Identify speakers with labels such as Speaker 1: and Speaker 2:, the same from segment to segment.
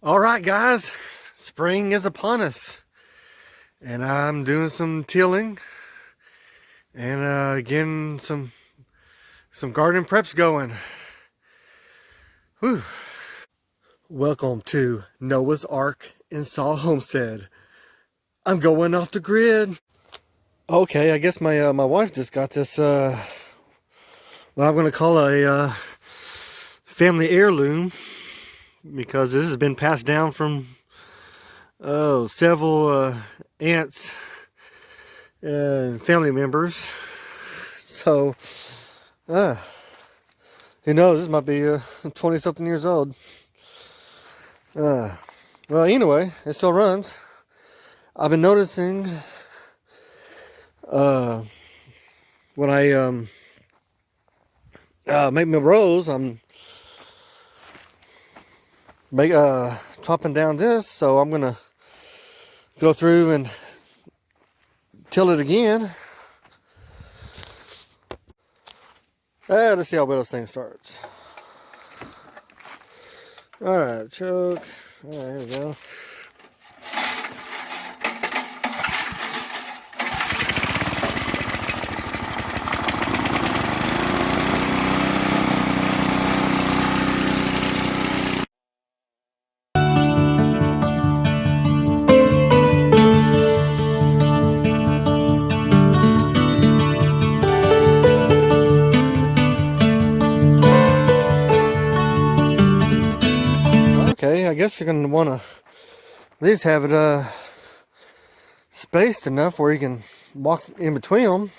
Speaker 1: All right, guys, spring is upon us, and I'm doing some tilling and getting some garden preps going. Whew. Welcome to Noah's Ark in Saw Homestead. I'm going off the grid. Okay, I guess my wife just got this what I'm gonna call a family heirloom, because this has been passed down from several aunts and family members. So, who knows? This might be 20 something years old. Well, anyway, it still runs. I've been noticing when I make my rows, I'm chopping down this, so I'm gonna go through and till it again. Let's see how well this thing starts. All right, choke. All right, here we go. Okay, I guess you're gonna want to at least have it spaced enough where you can walk in between them.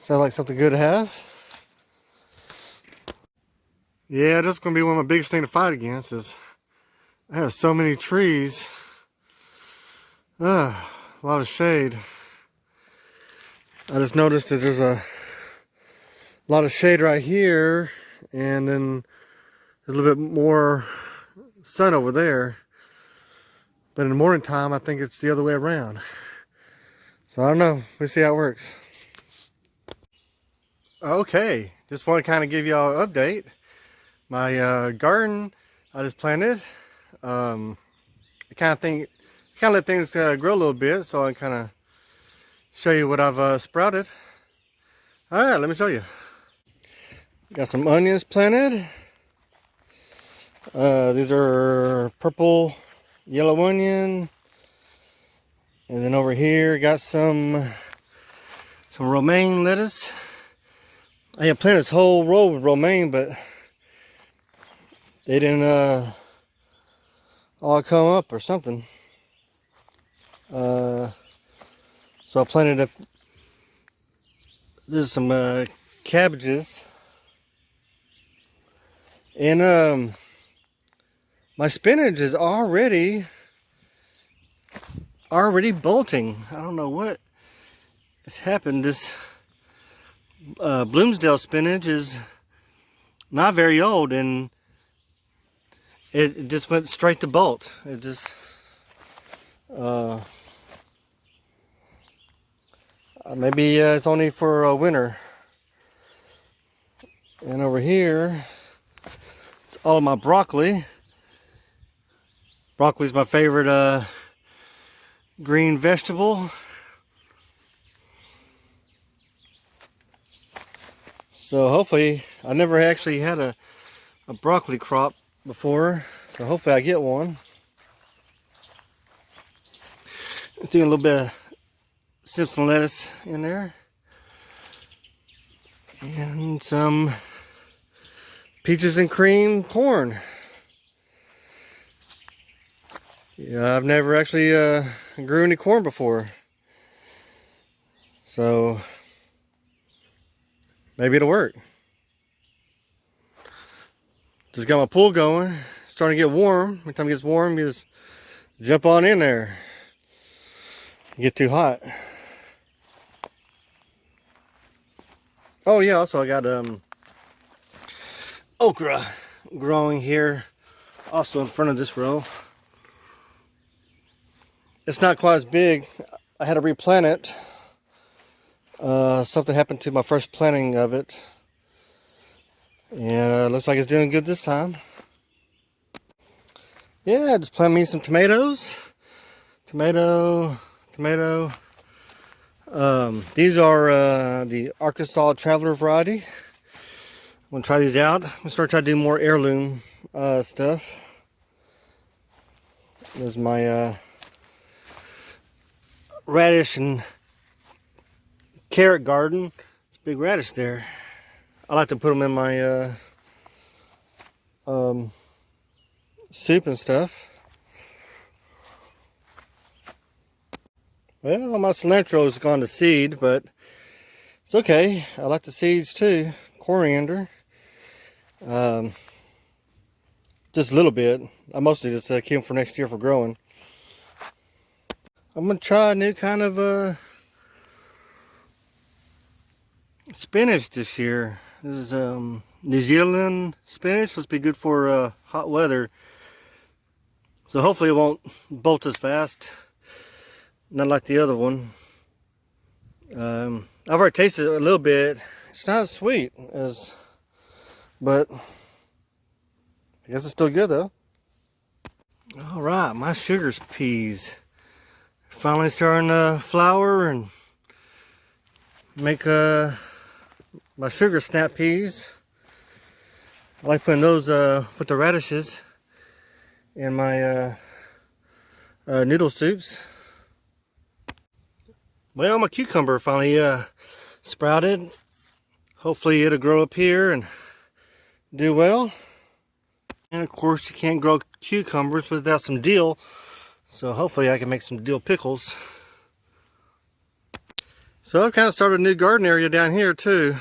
Speaker 1: Sounds like something good to have. Yeah, that's gonna be one of my biggest things to fight against. Is I have so many trees. A lot of shade. I just noticed that there's a lot of shade right here, and then there's a little bit more sun over there. But in the morning time, I think it's the other way around. So I don't know. We'll see how it works. Okay, just want to kind of give y'all an update. My garden, I just planted. I kind of let things grow a little bit, so I can kind of show you what I've sprouted. All right, let me show you. Got some onions planted. These are purple yellow onion, and then over here got some romaine lettuce. I had planted this whole row with romaine, but they didn't all come up or something. So I planted there's some cabbages, and my spinach is already bolting. I don't know what has happened. This Bloomsdale spinach is not very old, and it just went straight to bolt. It just maybe it's only for winter. And over here, it's all of my broccoli. Broccoli is my favorite green vegetable. So hopefully, I never actually had a broccoli crop before, so hopefully I get one. Doing a little bit of Simpson lettuce in there, and some peaches and cream corn. Yeah, I've never actually grew any corn before, so maybe it'll work. Just got my pool going. It's starting to get warm. Every time it gets warm, you just jump on in there. You get too hot. Oh yeah, also I got okra growing here, also in front of this row. It's not quite as big. I had to replant it. Something happened to my first planting of it. Yeah, looks like it's doing good this time. Yeah, just planted me some tomatoes. Tomato. These are the Arkansas Traveler variety. I'm gonna try these out. I'm gonna start trying to do more heirloom stuff. This is my radish and carrot garden. It's a big radish there. I like to put them in my soup and stuff. Well, my cilantro has gone to seed, but it's okay. I like the seeds too. Coriander. Just a little bit. I mostly just keep them for next year for growing. I'm going to try a new kind of spinach this year. This is New Zealand spinach. Supposed to be good for hot weather. So hopefully it won't bolt as fast. Not like the other one. I've already tasted it a little bit. It's not as sweet as, but I guess it's still good though. All right, my sugar peas finally starting to flower and make my sugar snap peas. I like putting those with the radishes in my noodle soups. Well, my cucumber finally sprouted. Hopefully it'll grow up here and do well. And of course you can't grow cucumbers without some dill. So hopefully I can make some dill pickles. So I've kind of started a new garden area down here too.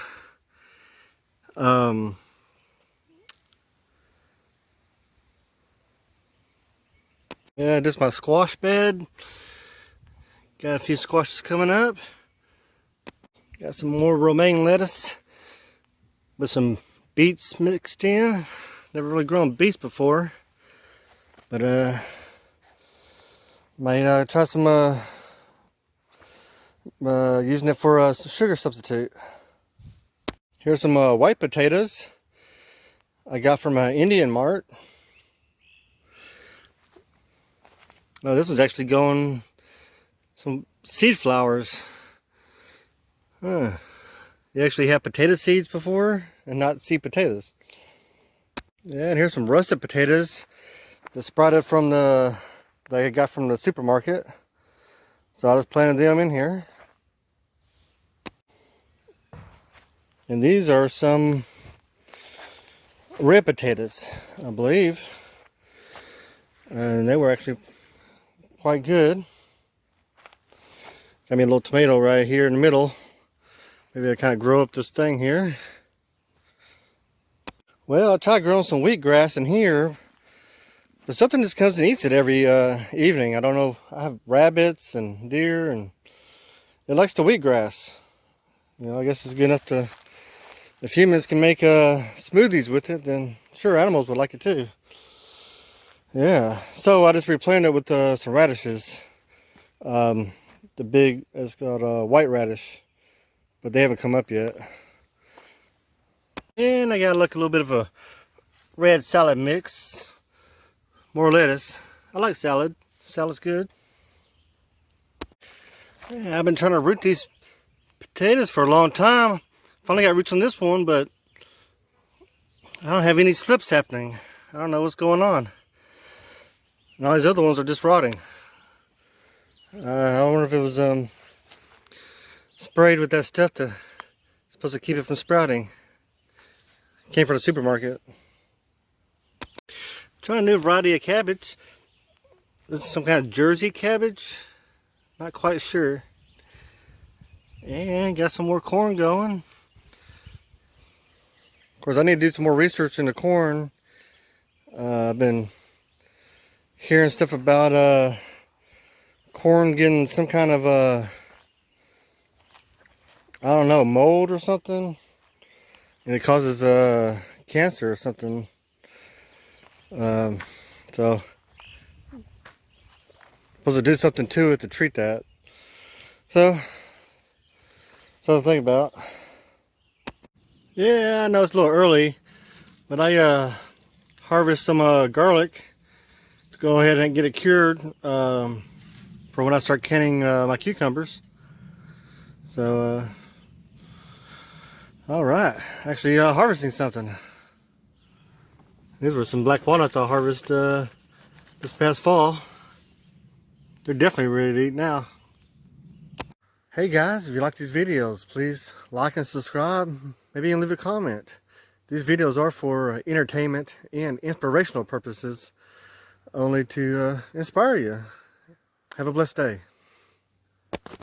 Speaker 1: Yeah, just my squash bed. Got a few squashes coming up. Got some more romaine lettuce with some beets mixed in. Never really grown beets before, but might try some using it for a sugar substitute. Here's some white potatoes I got from Indian Mart. No, this one's actually going some seed flowers. You actually have potato seeds before and not seed potatoes. Yeah, and here's some russet potatoes that sprouted from that I got from the supermarket. So I just planted them in here. And these are some red potatoes, I believe. And they were actually quite good. Got me a little tomato right here in the middle. Maybe I kind of grow up this thing here. Well, I tried growing some wheatgrass in here, but something just comes and eats it every evening. I don't know. I have rabbits and deer, and it likes the wheatgrass. You know, I guess it's good enough to. If humans can make smoothies with it, then sure, animals would like it too. Yeah. So I just replanted it with some radishes. The big, it's called white radish, but they haven't come up yet. And I got like a little bit of a red salad mix. More lettuce. I like salad. Salad's good. Yeah, I've been trying to root these potatoes for a long time. Finally got roots on this one, but I don't have any slips happening. I don't know what's going on. And all these other ones are just rotting. I wonder if it was sprayed with that stuff supposed to keep it from sprouting. Came from the supermarket. Trying a new variety of cabbage. This is some kind of Jersey cabbage. Not quite sure. And got some more corn going. Of course, I need to do some more research into corn. I've been hearing stuff about corn getting some kind of I don't know, mold or something. And it causes cancer or something. So supposed to do something to it to treat that. So something to think about. Yeah, I know it's a little early, but I harvest some garlic. go ahead and get it cured for when I start canning my cucumbers. So, all right, actually harvesting something. These were some black walnuts I harvested this past fall. They're definitely ready to eat now. Hey guys, if you like these videos, please like and subscribe. Maybe you can leave a comment. These videos are for entertainment and inspirational purposes, only to inspire you. Have a blessed day.